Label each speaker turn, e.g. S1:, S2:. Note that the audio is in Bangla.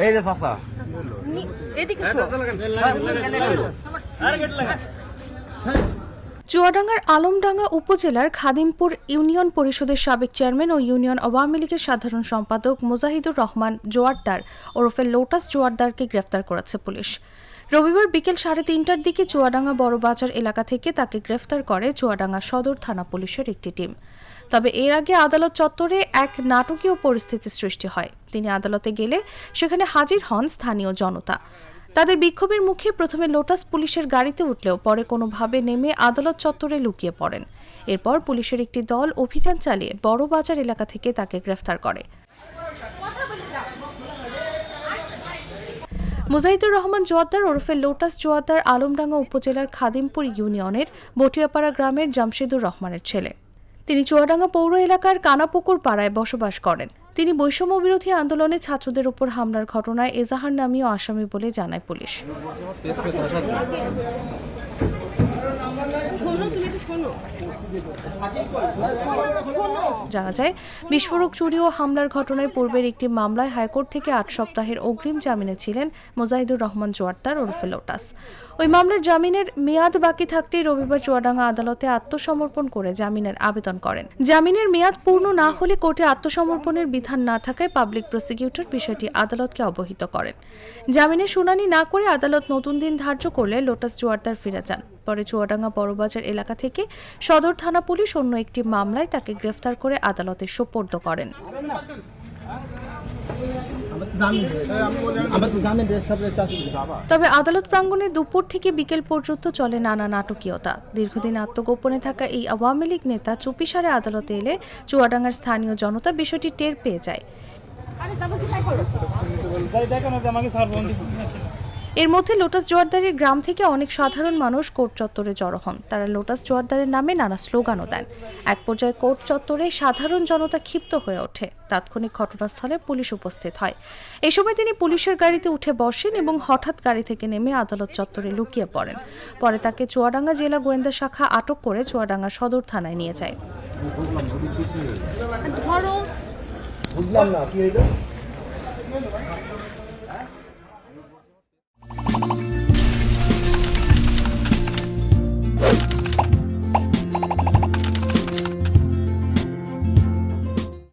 S1: এই যে ফাফা
S2: চুয়াডাঙ্গার আলমডাঙ্গা উপজেলার খাদিমপুর ইউনিয়ন পরিষদের সাবেক চেয়ারম্যান ও ইউনিয়ন আওয়ামী লীগের সাধারণ সম্পাদক মুজাহিদুর রহমান জোয়ারদার ওরফে লোটাস জোয়ারদারকে গ্রেফতার করেছে পুলিশ। রবিবার বিকেল 3:30টার দিকে চুয়াডাঙ্গা বড়বাজার এলাকা থেকে তাকে গ্রেফতার করে চুয়াডাঙ্গা সদর থানা পুলিশের একটি টিম। তবে এর আগে আদালত চত্বরে এক নাটকীয় পরিস্থিতির সৃষ্টি হয়। তিনি আদালতে গেলে সেখানে হাজির হন স্থানীয় জনতা। তাদের বিক্ষোভের মুখে প্রথমে লোটাস পুলিশের গাড়িতে উঠলেও পরে কোনোভাবে নেমে আদালত চত্বরে লুকিয়ে পড়েন। এরপর পুলিশের একটি দল অভিযান চালিয়ে বড়বাজার এলাকা থেকে তাকে গ্রেফতার করে। মুজাহিদুর রহমান জোয়ারদার ওরফে লোটাস জোয়ারদার আলমডাঙ্গা উপজেলার খাদিমপুর ইউনিয়নের বটিয়াপাড়া গ্রামের জামশেদুর রহমানের ছেলে। তিনি চুয়াডাঙ্গা পৌর এলাকার কানাপুকুর পাড়ায় বসবাস করেন। তিনি বৈষম্য বিরোধী আন্দোলনে ছাত্রদের উপর হামলার ঘটনায় এজাহার নামীয় আসামি বলে জানায় পুলিশ। জানা যায়, বিস্ফোরক চুরি ও হামলার ঘটনায় পূর্বের একটি মামলায় হাইকোর্ট থেকে 8 সপ্তাহের অগ্রিম জামিনে ছিলেন মুজাহিদুর রহমান জোয়ারদার ওরফে লোটাস। ওই মামলার জামিনের মেয়াদ বাকি থাকতেই রবিবার চুয়াডাঙ্গা আদালতে আত্মসমর্পণ করে জামিনের আবেদন করেন। জামিনের মেয়াদ পূর্ণ না হলে কোর্টে আত্মসমর্পণের বিধান না থাকায় পাবলিক প্রসিকিউটর বিষয়টি আদালতকে অবহিত করেন। জামিনের শুনানি না করে আদালত নতুন দিন ধার্য করলে লোটাস জোয়ারদার ফিরে যান। পরে চুয়াডাঙ্গা বড়বাজার এলাকা থেকে সদর থানা পুলিশ অন্য একটি মামলায় তাকে গ্রেফতার করে আদালতে সোপর্দ করেন। তবে আদালত প্রাঙ্গণে দুপুর থেকে বিকেল পর্যন্ত চলে নানা নাটকীয়তা। দীর্ঘদিন আত্মগোপনে থাকা এই আওয়ামী লীগ নেতা চুপিসারে আদালতে এলে চুয়াডাঙ্গার স্থানীয় জনতা বিষয়টি টের পেয়ে যায়। এর মধ্যে লোটাস জোয়ারদারের গ্রাম থেকে অনেক সাধারণ মানুষ কোর্ট চত্বরে জড়ো হন। তারা লোটাস জোয়ারদারের নামে নানা স্লোগানও দেন। এক পর্যায়ে কোর্ট চত্বরে সাধারণ জনতা ক্ষিপ্ত হয়ে ওঠে। তাৎক্ষণিক ঘটনাস্থলে পুলিশ উপস্থিত হয়। এ সময় তিনি পুলিশের গাড়িতে উঠে বসেন এবং হঠাৎ গাড়ি থেকে নেমে আদালত চত্বরে লুকিয়ে পড়েন। পরে তাকে চুয়াডাঙ্গা জেলা গোয়েন্দা শাখা আটক করে চুয়াডাঙ্গা সদর থানায় নিয়ে যায়।